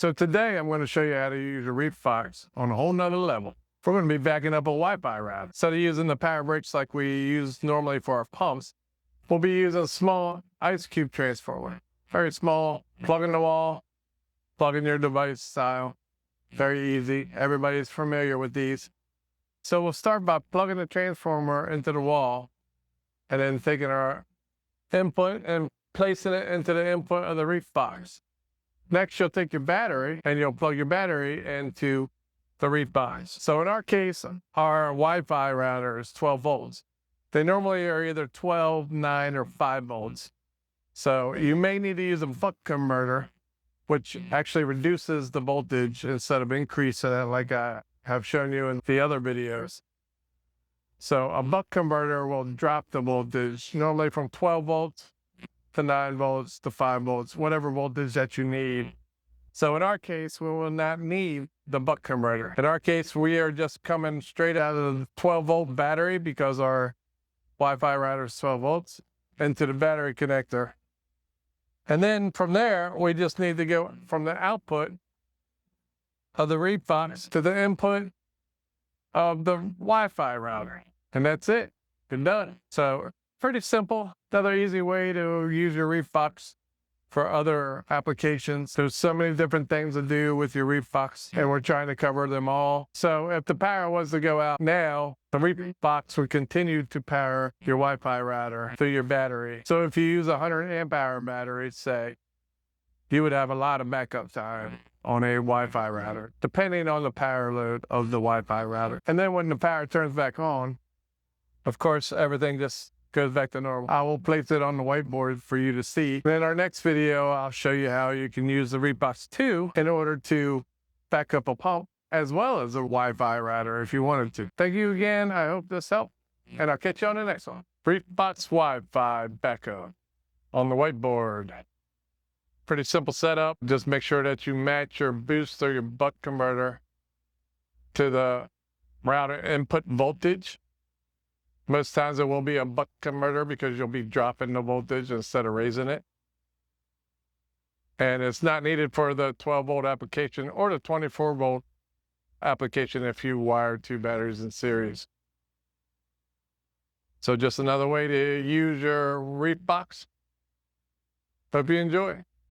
So today I'm going to show you how to use your ReefBoxx on a whole nother level. We're going to be backing up a Wi-Fi router. Instead of using the power bricks like we use normally for our pumps, we'll be using a small ice cube transformer. Very small, plug in the wall, plug in your device style. Very easy. Everybody's familiar with these. So we'll start by plugging the transformer into the wall and then taking our input and placing it into the input of the ReefBoxx. Next, you'll take your battery and you'll plug your battery into the ReefBoxx. So in our case, our Wi-Fi router is 12 volts. They normally are either 12, 9, or 5 volts. So you may need to use a buck converter, which actually reduces the voltage instead of increasing it like I have shown you in the other videos. So a buck converter will drop the voltage normally from 12 volts to 9 volts to 5 volts, whatever voltage that you need. So in our case, we will not need the buck converter. In our case, we are just coming straight out of the 12-volt battery because our Wi-Fi router is 12 volts into the battery connector. And then from there, we just need to go from the output of the ReefBoxx to the input of the Wi-Fi router. And that's it. You're done. So pretty simple. Another easy way to use your ReefBoxx for other applications. There's so many different things to do with your ReefBoxx, and we're trying to cover them all. So if the power was to go out now, the ReefBoxx would continue to power your Wi-Fi router through your battery. So if you use a 100 amp hour battery, say, you would have a lot of backup time on a Wi-Fi router, depending on the power load of the Wi-Fi router. And then when the power turns back on, of course, everything just goes back to normal. I will place it on the whiteboard for you to see. In our next video, I'll show you how you can use the ReefBoxx 2 in order to back up a pump as well as a Wi-Fi router if you wanted to. Thank you again. I hope this helped, and I'll catch you on the next one. ReefBoxx Wi-Fi backup on the whiteboard. Pretty simple setup. Just make sure that you match your boost or your buck converter to the router input voltage. Most times it will be a buck converter because you'll be dropping the voltage instead of raising it. And it's not needed for the 12-volt application or the 24-volt application if you wire two batteries in series. So just another way to use your ReefBoxx. Hope you enjoy.